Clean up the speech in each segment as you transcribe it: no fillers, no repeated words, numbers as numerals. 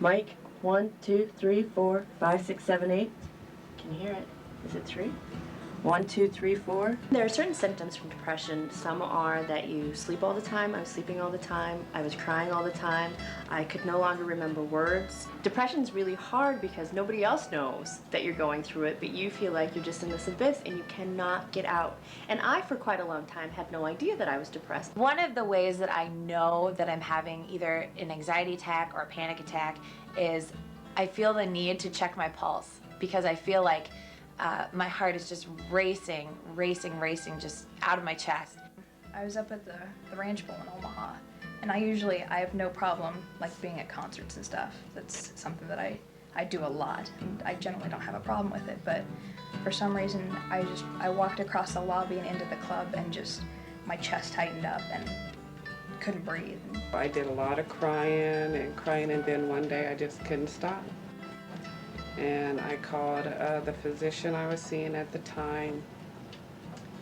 Mike, 1, 2, 3, 4, 5, 6, 7, 8. Can you hear it? Is it 3? 1, 2, 3, 4. There are certain symptoms from depression. Some are that you sleep all the time. I was sleeping all the time. I was crying all the time. I could no longer remember words. Depression's really hard because nobody else knows that you're going through it, but you feel like you're just in this abyss and you cannot get out. And I, for quite a long time, had no idea that I was depressed. One of the ways that I know that I'm having either an anxiety attack or a panic attack is I feel the need to check my pulse because I feel like my heart is just racing, just out of my chest. I was up at the Ranch Bowl in Omaha, and I have no problem like being at concerts and stuff. That's something that I do a lot, and I generally don't have a problem with it, but for some reason I walked across the lobby and into the club and just my chest tightened up and couldn't breathe. I did a lot of crying, and then one day I just couldn't stop. And I called the physician I was seeing at the time,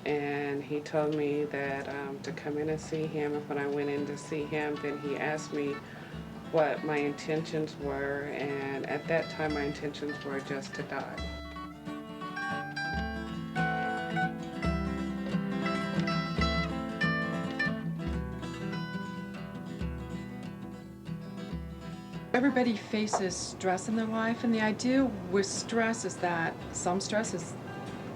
and he told me that to come in and see him. And when I went in to see him, then he asked me what my intentions were, and at that time my intentions were just to die. Everybody faces stress in their life, and the idea with stress is that some stress is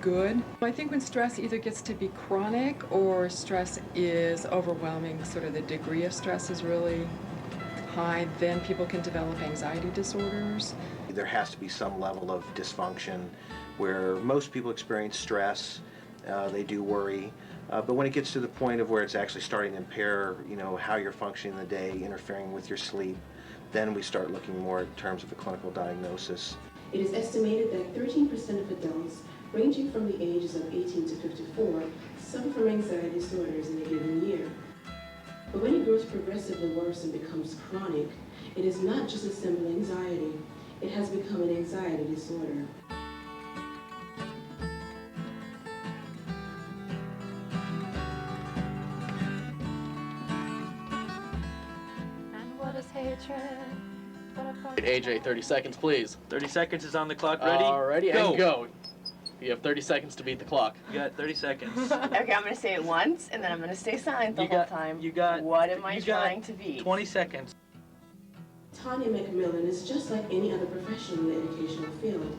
good. I think when stress either gets to be chronic or stress is overwhelming, sort of the degree of stress is really high, then people can develop anxiety disorders. There has to be some level of dysfunction where most people experience stress, they do worry, but when it gets to the point of where it's actually starting to impair, how you're functioning in the day, interfering with your sleep, then we start looking more in terms of a clinical diagnosis. It is estimated that 13% of adults ranging from the ages of 18 to 54 suffer from anxiety disorders in a given year. But when it grows progressively worse and becomes chronic, it is not just a simple anxiety, it has become an anxiety disorder. AJ, 30 seconds, please. 30 seconds is on the clock. Ready? Alrighty, go. And go. You have 30 seconds to beat the clock. You got 30 seconds. Okay, I'm going to say it once, and then I'm going to stay silent the whole time. What am I trying to beat? 20 seconds. Tanya McMillan is just like any other professional in the educational field.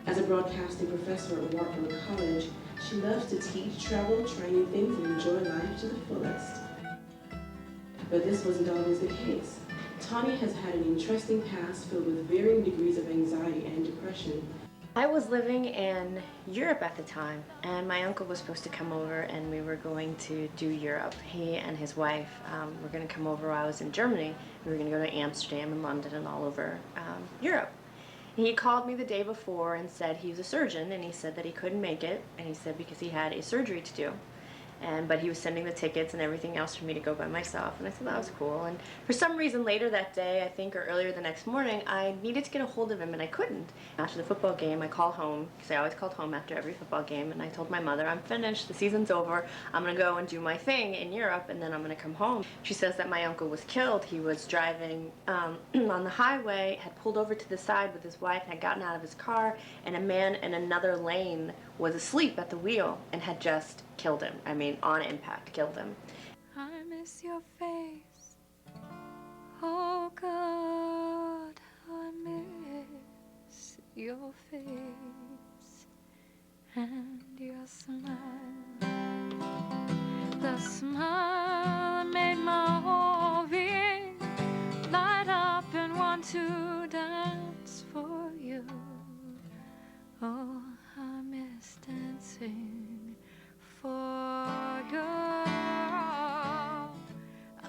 As a broadcasting professor at Wartburg College, she loves to teach, travel, try new things, and enjoy life to the fullest. But this wasn't always the case. Tanya has had an interesting past filled with varying degrees of anxiety and depression. I was living in Europe at the time, and my uncle was supposed to come over, and we were going to do Europe. He and his wife were going to come over while I was in Germany. We were going to go to Amsterdam and London and all over Europe. He called me the day before and said he was a surgeon, and he said that he couldn't make it, and he said because he had a surgery to do. But he was sending the tickets and everything else for me to go by myself, and I said that was cool. And for some reason later that day, I think, or earlier the next morning, I needed to get a hold of him, and I couldn't. After the football game, I called home, because I always called home after every football game, and I told my mother, I'm finished, the season's over, I'm going to go and do my thing in Europe, and then I'm going to come home. She says that my uncle was killed. He was driving on the highway, had pulled over to the side with his wife, had gotten out of his car, and a man in another lane was asleep at the wheel and had just killed him. I mean, on impact, killed him. I miss your face. Oh God, I miss your face and your smile. The smile made my whole being light up and want to dance for you. Oh, I miss dancing for you.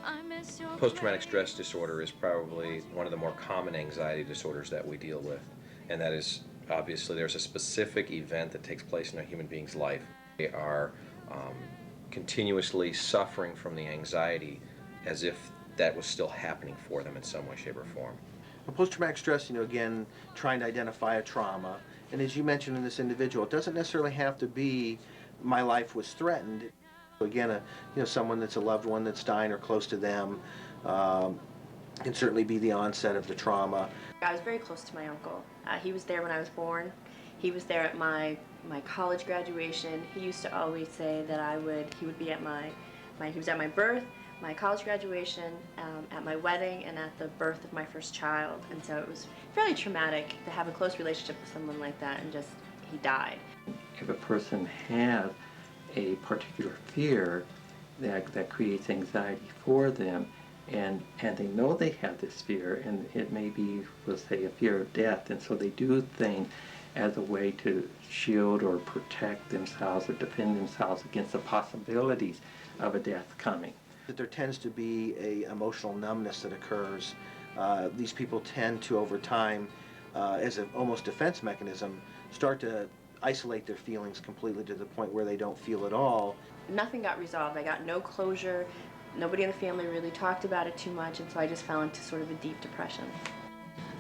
I miss your Post-traumatic stress disorder is probably one of the more common anxiety disorders that we deal with, and that is obviously there's a specific event that takes place in a human being's life. They are continuously suffering from the anxiety as if that was still happening for them in some way, shape, or form. Well, post-traumatic stress, again, trying to identify a trauma, and as you mentioned in this individual, it doesn't necessarily have to be my life was threatened. Again, someone that's a loved one that's dying or close to them, can certainly be the onset of the trauma. I was very close to my uncle. He was there when I was born. He was there at my college graduation. He used to always say that he would be at he was at my birth, my college graduation, at my wedding, and at the birth of my first child. And so it was fairly traumatic to have a close relationship with someone like that, and just, he died. If a person has a particular fear that creates anxiety for them, and they know they have this fear, and it may be, let's say, a fear of death, and so they do things as a way to shield or protect themselves or defend themselves against the possibilities of a death coming. That there tends to be a emotional numbness that occurs. These people tend to, over time, as an almost defense mechanism, start to isolate their feelings completely to the point where they don't feel at all. Nothing got resolved. I got no closure. Nobody in the family really talked about it too much, and so I just fell into sort of a deep depression.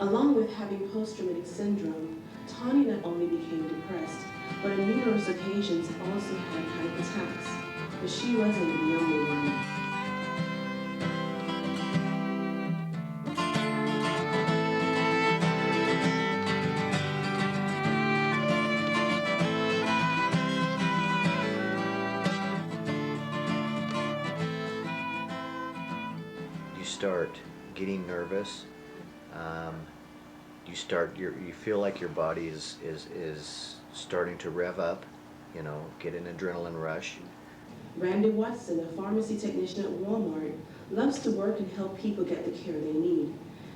Along with having post-traumatic syndrome, Tanya not only became depressed, but on numerous occasions also had panic attacks. But she wasn't the only one. You start getting nervous. You feel like your body is starting to rev up, you know, get an adrenaline rush. Randy Watson, a pharmacy technician at Walmart, loves to work and help people get the care they need.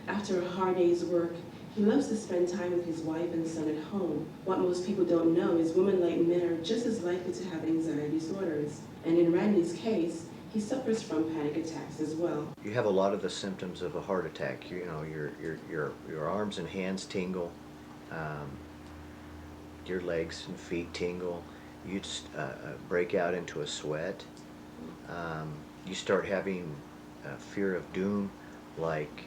After a hard day's work, he loves to spend time with his wife and son at home. What most people don't know is women like men are just as likely to have anxiety disorders. And in Randy's case, he suffers from panic attacks as well. You have a lot of the symptoms of a heart attack. You know, your arms and hands tingle, your legs and feet tingle. You just break out into a sweat. You start having a fear of doom, like,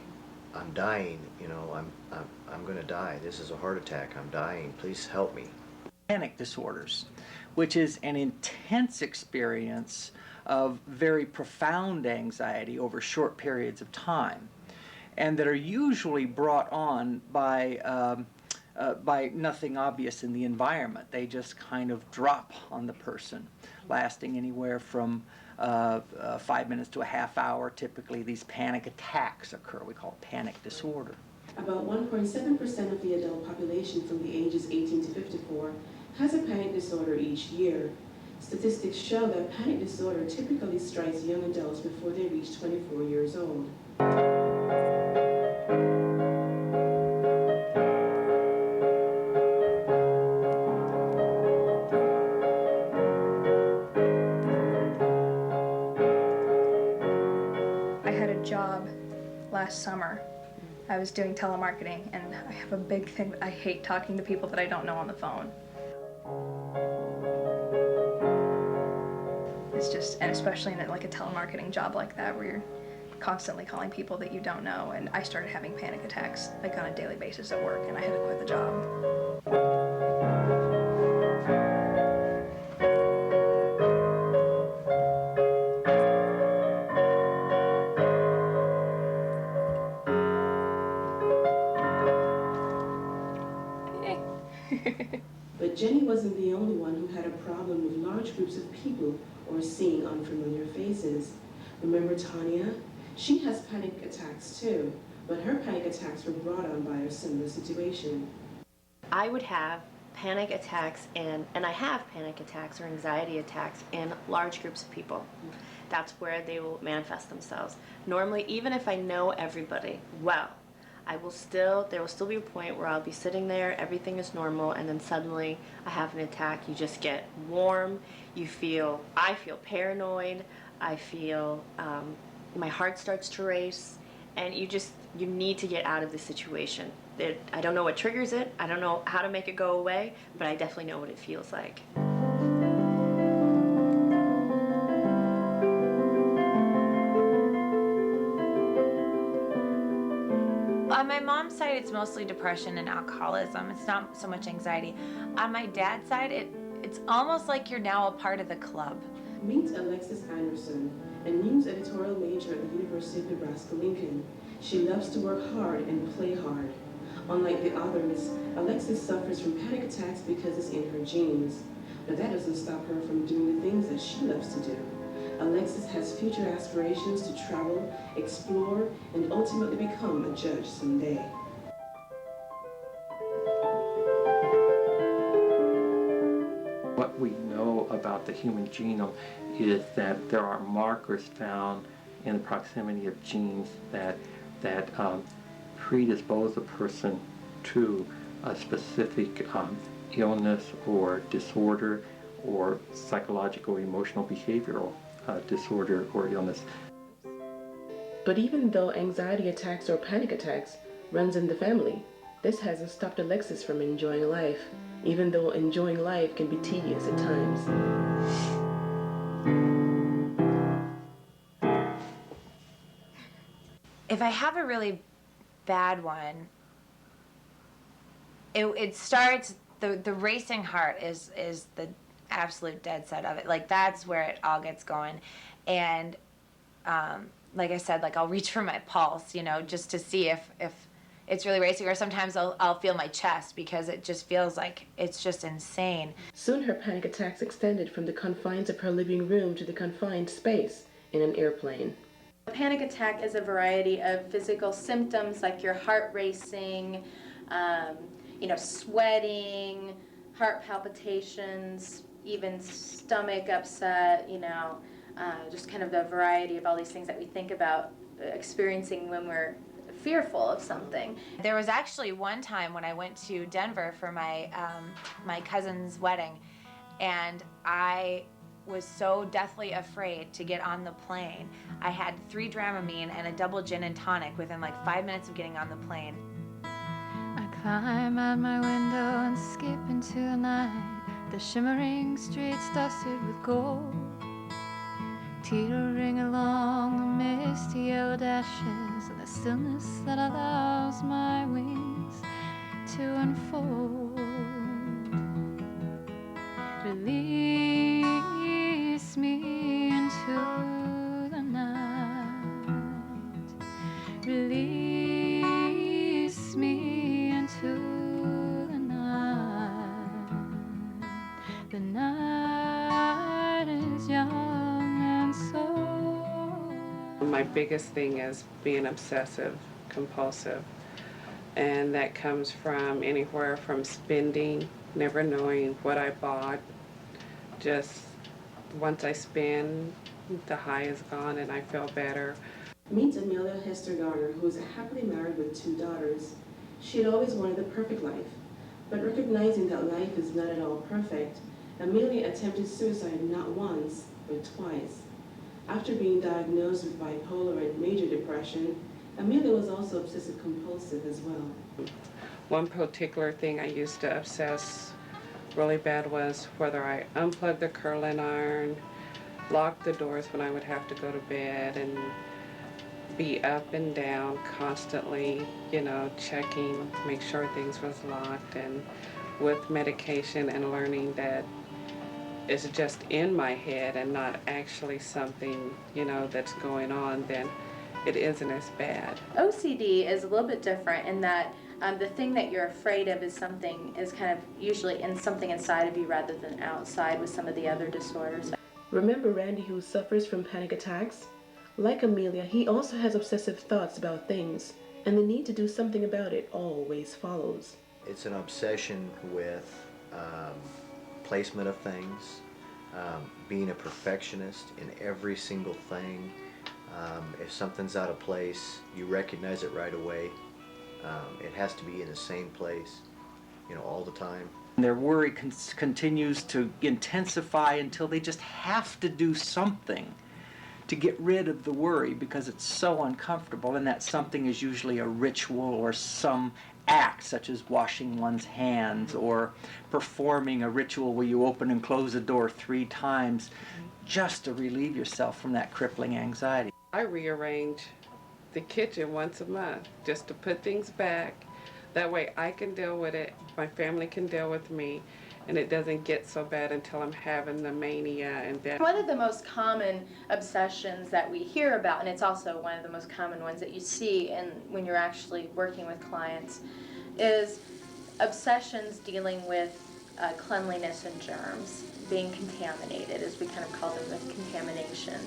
I'm dying. You know, I'm going to die. This is a heart attack. I'm dying. Please help me. Panic disorders, which is an intense experience of very profound anxiety over short periods of time, and that are usually brought on by nothing obvious in the environment. They just kind of drop on the person, lasting anywhere from 5 minutes to a half hour. Typically, these panic attacks occur. We call it panic disorder. About 1.7% of the adult population from the ages 18 to 54 has a panic disorder each year. Statistics show that panic disorder typically strikes young adults before they reach 24 years old. I had a job last summer. I was doing telemarketing, and I have a big thing that I hate talking to people that I don't know on the phone. It's just, and especially in like a telemarketing job like that where you're constantly calling people that you don't know, and I started having panic attacks like on a daily basis at work, and I had to quit the job. But Jenny wasn't the only one who had a problem with large groups of people or seeing unfamiliar faces. Remember Tanya? She has panic attacks too, but her panic attacks were brought on by a similar situation. I would have panic attacks and I have panic attacks or anxiety attacks in large groups of people. That's where they will manifest themselves. Normally, even if I know everybody well, there will still be a point where I'll be sitting there, everything is normal, and then suddenly I have an attack. You just get warm, I feel paranoid, I feel, my heart starts to race, and you need to get out of the situation. I don't know what triggers it, I don't know how to make it go away, but I definitely know what it feels like. On my mom's side, it's mostly depression and alcoholism. It's not so much anxiety. On my dad's side, it's almost like you're now a part of the club. Meet Alexis Anderson, a news editorial major at the University of Nebraska-Lincoln. She loves to work hard and play hard. Unlike the others, Alexis suffers from panic attacks because it's in her genes. But that doesn't stop her from doing the things that she loves to do. Alexis has future aspirations to travel, explore, and ultimately become a judge someday. What we know about the human genome is that there are markers found in the proximity of genes that predispose a person to a specific illness or disorder or psychological, emotional, behavioral disorder or illness. But even though anxiety attacks or panic attacks runs in the family, this hasn't stopped Alexis from enjoying life, even though enjoying life can be tedious at times. If I have a really bad one, it starts, the racing heart is the absolute dead set of it. Like, that's where it all gets going. And like I said, like, I'll reach for my pulse, you know, just to see if it's really racing, or sometimes I'll feel my chest because it just feels like it's just insane. Soon her panic attacks extended from the confines of her living room to the confined space in an airplane. A panic attack is a variety of physical symptoms like your heart racing, sweating, heart palpitations, even stomach upset, just kind of the variety of all these things that we think about experiencing when we're fearful of something. There was actually one time when I went to Denver for my my cousin's wedding, and I was so deathly afraid to get on the plane. I had 3 Dramamine and a double gin and tonic within like 5 minutes of getting on the plane. I climb out my window and skip into the night, the shimmering streets dusted with gold, teetering along the misty yellow dashes, and the stillness that allows my wings to unfold. Release me into the night. Release me into the night. The night is young and so. My biggest thing is being obsessive compulsive, and that comes from anywhere from spending, never knowing what I bought. Just once I spend, the high is gone and I feel better. Meet Amelia Hester Garner, who is happily married with 2 daughters. She had always wanted the perfect life, but recognizing that life is not at all perfect, Amelia attempted suicide not once, but twice. After being diagnosed with bipolar and major depression, Amelia was also obsessive compulsive as well. One particular thing I used to obsess really bad was whether I unplugged the curling iron, locked the doors when I would have to go to bed, and be up and down constantly, checking, make sure things was locked. And with medication and learning that it's just in my head and not actually something, that's going on, then it isn't as bad. OCD is a little bit different in that the thing that you're afraid of is kind of usually in something inside of you rather than outside with some of the other disorders. Remember Randy, who suffers from panic attacks? Like Amelia, he also has obsessive thoughts about things, and the need to do something about it always follows. It's an obsession with placement of things, being a perfectionist in every single thing. If something's out of place, you recognize it right away. It has to be in the same place, all the time. Their worry continues to intensify until they just have to do something to get rid of the worry because it's so uncomfortable, and that something is usually a ritual or some act such as washing one's hands or performing a ritual where you open and close a door 3 times just to relieve yourself from that crippling anxiety. I rearrange the kitchen once a month just to put things back. That way I can deal with it, my family can deal with me, and it doesn't get so bad until I'm having the mania, and then One of the most common obsessions that we hear about, and it's also one of the most common ones that you see when you're actually working with clients, is obsessions dealing with cleanliness and germs, being contaminated, as we kind of call them, the contamination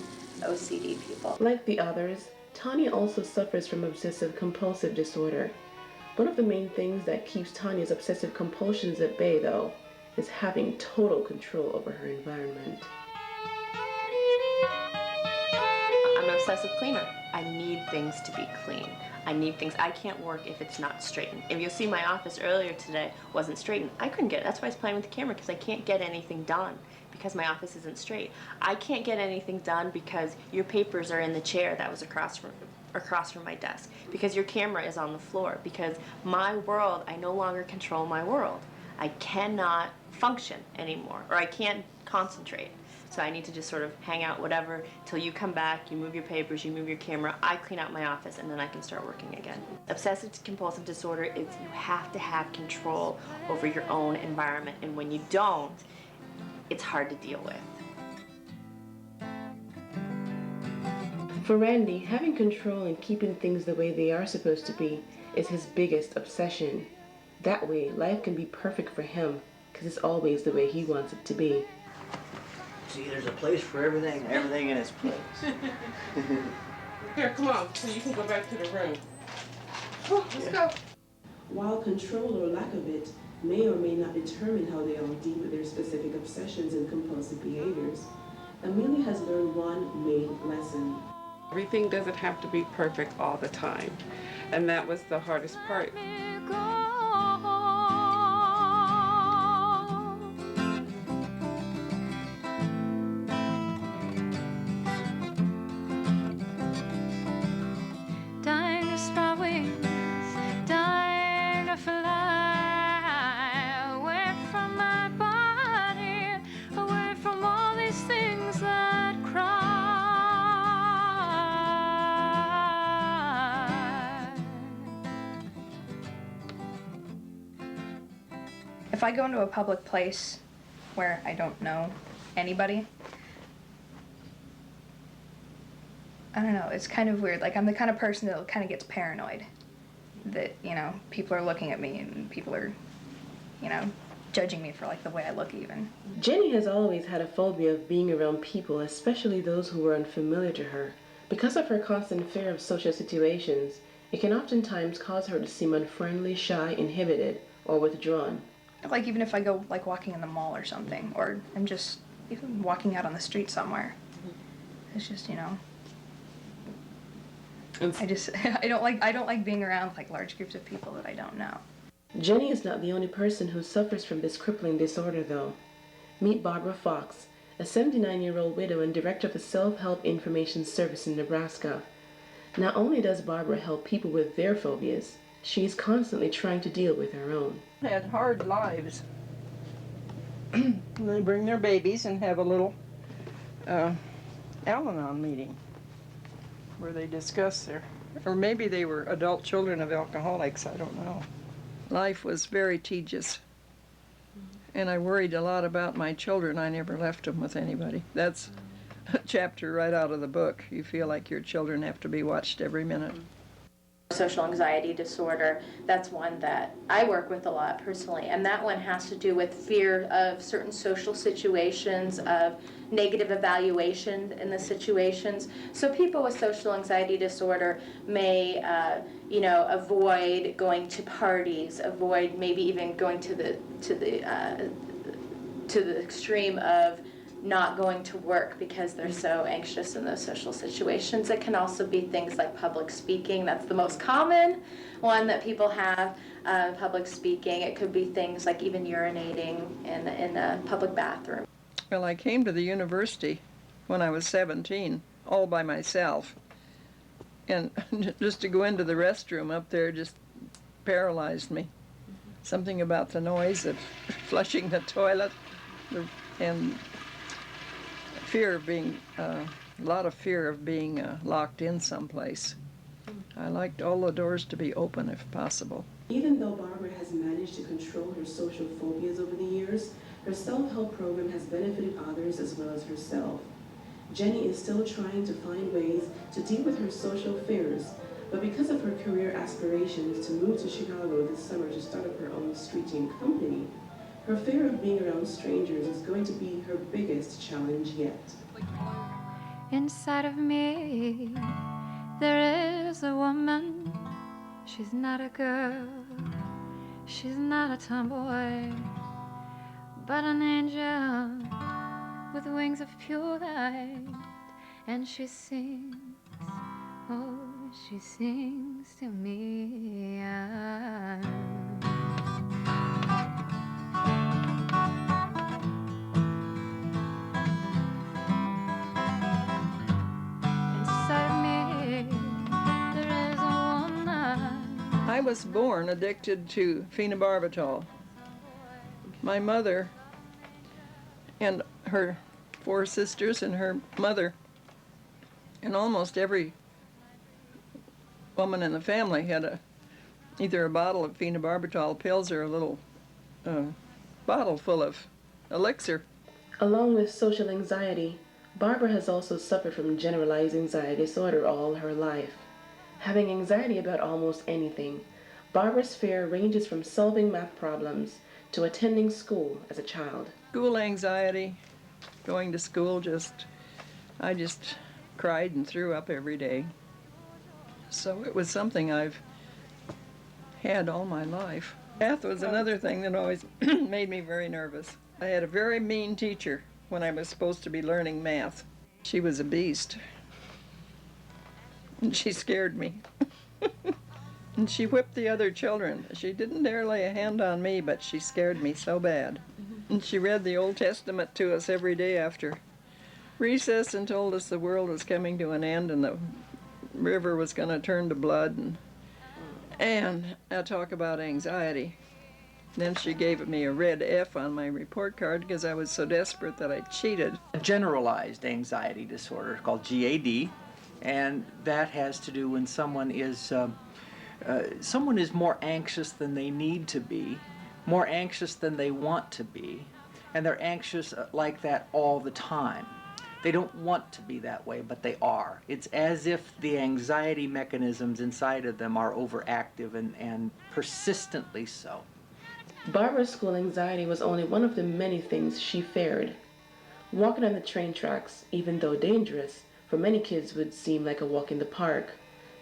OCD people. Like the others, Tanya also suffers from obsessive compulsive disorder. One of the main things that keeps Tanya's obsessive compulsions at bay, though, is having total control over her environment. I'm an obsessive cleaner. I need things to be clean. I need things. I can't work if it's not straightened. If you'll see, my office earlier today wasn't straightened. I couldn't get it. That's why I was playing with the camera, because I can't get anything done because my office isn't straight. I can't get anything done because your papers are in the chair that was across from my desk, because your camera is on the floor, because my world, I no longer control my world. I cannot function anymore, or I can't concentrate. So I need to just sort of hang out, whatever, till you come back, you move your papers, you move your camera, I clean out my office, and then I can start working again. Obsessive compulsive disorder is you have to have control over your own environment, and when you don't, it's hard to deal with. For Randy, having control and keeping things the way they are supposed to be is his biggest obsession. That way, life can be perfect for him, because it's always the way he wants it to be. See, there's a place for everything, and everything in its place. Here, come on, so you can go back to the room. Let's go. While control or lack of it may or may not determine how they all deal with their specific obsessions and compulsive behaviors, Amelia has learned one main lesson. Everything doesn't have to be perfect all the time, and that was the hardest part. Dying to spread wings, dying to fly away from my body, away from all these things that cry. If I go into a public place where I don't know anybody, I don't know, it's kind of weird. Like, I'm the kind of person that kind of gets paranoid that, you know, people are looking at me and people are, you know, judging me for, like, the way I look even. Jenny has always had a phobia of being around people, especially those who were unfamiliar to her. Because of her constant fear of social situations, it can oftentimes cause her to seem unfriendly, shy, inhibited, or withdrawn. Like, even if I go, like, walking in the mall or something, or I'm just even walking out on the street somewhere, it's just, you know, I don't like being around, like, large groups of people that I don't know. Jenny is not the only person who suffers from this crippling disorder, though. Meet Barbara Fox, a 79-year-old widow and director of the Self-Help Information Service in Nebraska. Not only does Barbara help people with their phobias, she is constantly trying to deal with her own. Had hard lives. They bring their babies and have a little Al-Anon meeting where they discuss their, or maybe they were adult children of alcoholics, I don't know. Life was very tedious, and I worried a lot about my children. I never left them with anybody. That's a chapter right out of the book. You feel like your children have to be watched every minute. Social anxiety disorder, that's one that I work with a lot personally, and that one has to do with fear of certain social situations, of negative evaluation in the situations. So people with social anxiety disorder may avoid going to parties, avoid maybe even going to the extreme of not going to work because they're so anxious in those social situations. It can also be things like public speaking. That's the most common one that people have, public speaking. It could be things like even urinating in a public bathroom. Well, I came to the university when I was 17, all by myself. And just to go into the restroom up there just paralyzed me. Something about the noise of flushing the toilet and fear of being, a lot of fear of being locked in someplace. I liked all the doors to be open if possible. Even though Barbara has managed to control her social phobias over the years, her self-help program has benefited others as well as herself. Jenny is still trying to find ways to deal with her social fears, but because of her career aspirations to move to Chicago this summer to start up her own street team company, her fear of being around strangers is going to be her biggest challenge yet. Inside of me, there is a woman. She's not a girl, she's not a tomboy, but an angel with wings of pure light. And she sings, oh, she sings to me. Inside of me, there is a woman. I was born addicted to phenobarbital. My mother and her 4 sisters and her mother and almost every woman in the family had either a bottle of phenobarbital pills or a little bottle full of elixir. Along with social anxiety, Barbara has also suffered from generalized anxiety disorder all her life. Having anxiety about almost anything, Barbara's fear ranges from solving math problems to attending school as a child. School anxiety, going to school, I just cried and threw up every day. So it was something I've had all my life. Math was another thing that always made me very nervous. I had a very mean teacher when I was supposed to be learning math. She was a beast. And she scared me. And she whipped the other children. She didn't dare lay a hand on me, but she scared me so bad. And she read the Old Testament to us every day after recess and told us the world was coming to an end and the river was going to turn to blood. And I talk about anxiety. Then she gave me a red F on my report card because I was so desperate that I cheated. A generalized anxiety disorder called GAD, and that has to do when someone is more anxious than they need to be, more anxious than they want to be, and they're anxious like that all the time. They don't want to be that way, but they are. It's as if the anxiety mechanisms inside of them are overactive and persistently so. Barbara's school anxiety was only one of the many things she feared. Walking on the train tracks, even though dangerous, for many kids would seem like a walk in the park.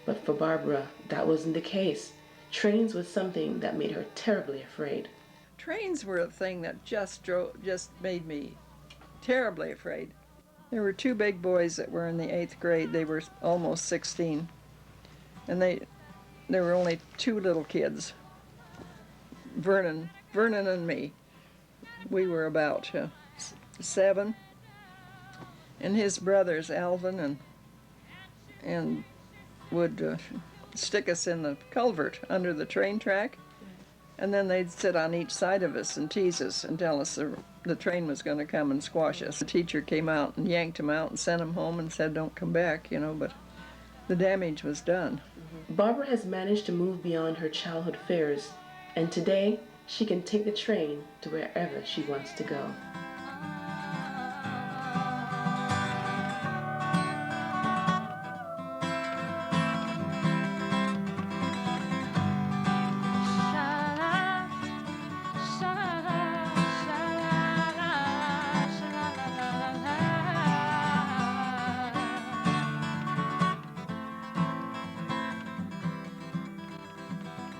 But for Barbara, that wasn't the case. Trains was something that made her terribly afraid. Trains were a thing that just made me terribly afraid. There were 2 big boys that were in the 8th grade. They were almost 16. And there were only 2 little kids. Vernon and me. We were about 7. And his brothers, Alvin and would stick us in the culvert under the train track. And then they'd sit on each side of us and tease us and tell us the train was going to come and squash us. The teacher came out and yanked him out and sent him home and said, don't come back, but the damage was done. Barbara has managed to move beyond her childhood fears, and today she can take the train to wherever she wants to go.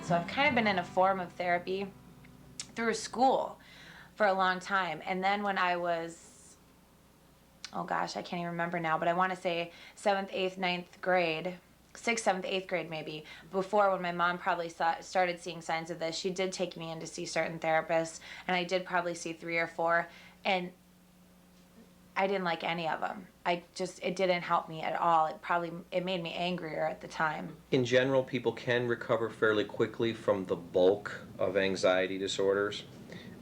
So I've kind of been in a form of therapy through school for a long time. And then when I was, oh gosh, I can't even remember now, but I want to say 7th, 8th, 9th grade, 6th, 7th, 8th grade maybe, before when my mom probably started seeing signs of this, she did take me in to see certain therapists, and I did probably see 3 or 4, and I didn't like any of them. It didn't help me at all. It made me angrier at the time. In general, people can recover fairly quickly from the bulk of anxiety disorders.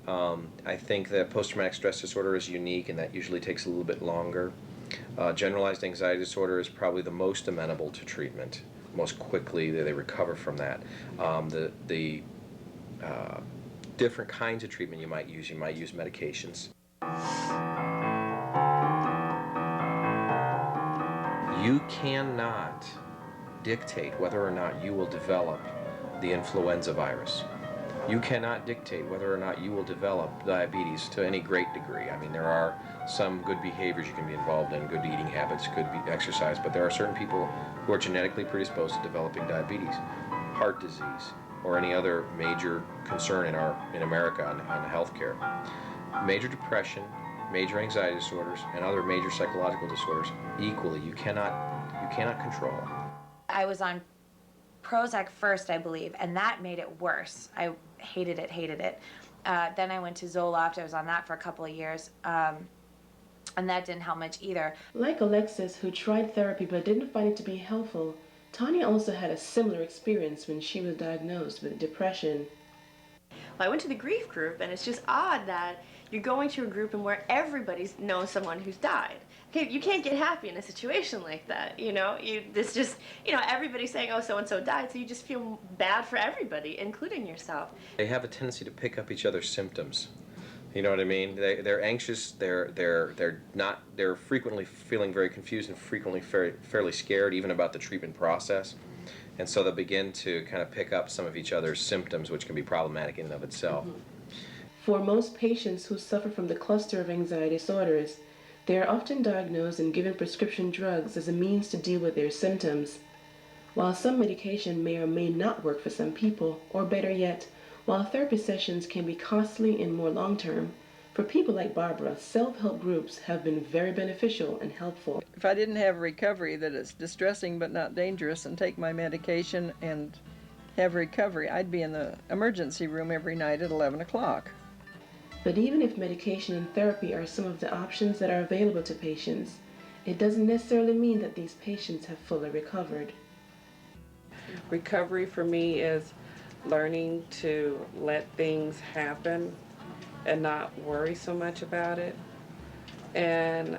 I think that post-traumatic stress disorder is unique, and that usually takes a little bit longer. Generalized anxiety disorder is probably the most amenable to treatment. Most quickly they recover from that. The different kinds of treatment you might use. You might use medications. You cannot dictate whether or not you will develop the influenza virus. You cannot dictate whether or not you will develop diabetes to any great degree. I mean, there are some good behaviors you can be involved in, good eating habits, good exercise, but there are certain people who are genetically predisposed to developing diabetes, heart disease, or any other major concern in America on healthcare. Major depression, major anxiety disorders, and other major psychological disorders equally you cannot control. I was on Prozac first, I believe, and that made it worse. I hated it. Then I went to Zoloft. I was on that for a couple of years, and that didn't help much either. Like Alexis, who tried therapy but didn't find it to be helpful, Tanya also had a similar experience when she was diagnosed with depression. Well, I went to the grief group, and it's just odd that you're going to a group and where everybody knows someone who's died. Okay, you can't get happy in a situation like that, you know? This just, you know, everybody's saying, oh, so-and-so died, so you just feel bad for everybody, including yourself. They have a tendency to pick up each other's symptoms. You know what I mean? They're anxious. They're frequently feeling very confused and frequently fairly scared, even about the treatment process. And so they'll begin to kind of pick up some of each other's symptoms, which can be problematic in and of itself. For most patients who suffer from the cluster of anxiety disorders, they are often diagnosed and given prescription drugs as a means to deal with their symptoms. While some medication may or may not work for some people, or better yet, while therapy sessions can be costly and more long-term, for people like Barbara, self-help groups have been very beneficial and helpful. If I didn't have recovery that is distressing but not dangerous and take my medication and have recovery, I'd be in the emergency room every night at 11 o'clock. But even if medication and therapy are some of the options that are available to patients, it doesn't necessarily mean that these patients have fully recovered. Recovery for me is learning to let things happen and not worry so much about it. And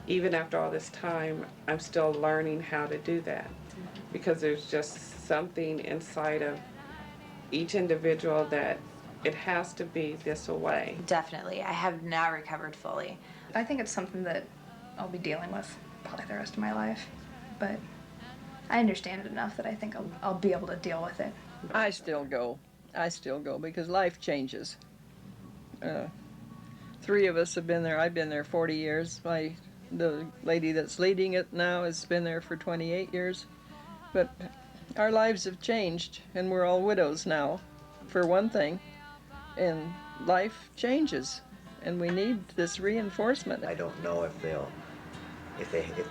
even after all this time, I'm still learning how to do that, because there's just something inside of each individual that it has to be this way. Definitely. I have not recovered fully. I think it's something that I'll be dealing with probably the rest of my life, but I understand it enough that I think I'll be able to deal with it. I still go because life changes. 3 of us have been there. I've been there 40 years. The lady that's leading it now has been there for 28 years. But our lives have changed, and we're all widows now, for one thing. And life changes, and we need this reinforcement. I don't know if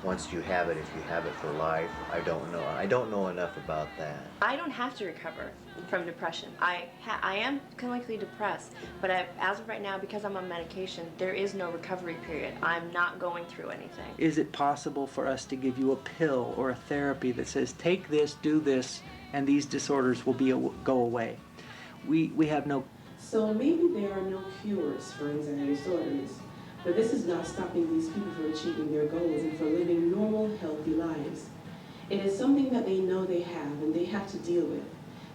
once you have it, if you have it for life. I don't know. I don't know enough about that. I don't have to recover from depression. I am clinically depressed, but as of right now, because I'm on medication, there is no recovery period. I'm not going through anything. Is it possible for us to give you a pill or a therapy that says, take this, do this, and these disorders will go away? We have no. So maybe there are no cures for anxiety disorders, but this is not stopping these people from achieving their goals and from living normal, healthy lives. It is something that they know they have and they have to deal with.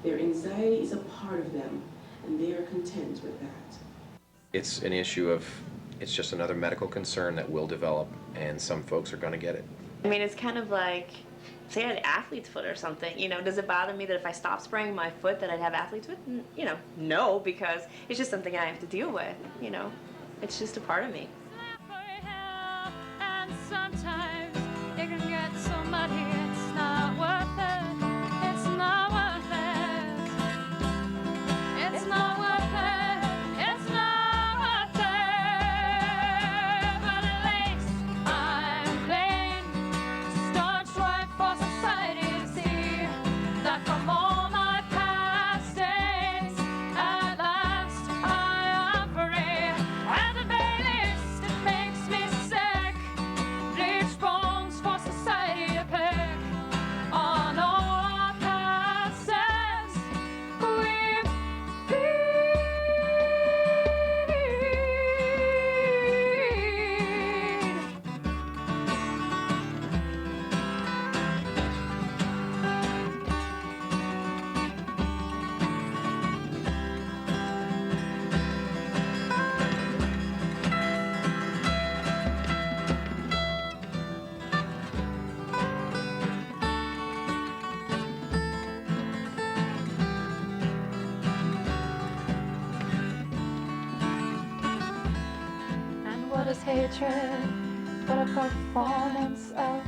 Their anxiety is a part of them, and they are content with that. It's an issue of, it's just another medical concern that will develop, and some folks are going to get it. I mean, it's kind of like, say I had athlete's foot or something, you know, does it bother me that if I stop spraying my foot that I'd have athlete's foot? You know, no, because it's just something I have to deal with, you know. It's just a part of me. And sometimes it can get so muddy, it's not worth it. It's not worth it. It's not worth it. It's not worth it. But at least I'm clean. Staunch right for society to see that from all my past days, at last I am free. At the very least, it makes me sick. Bleach What is hatred but a performance of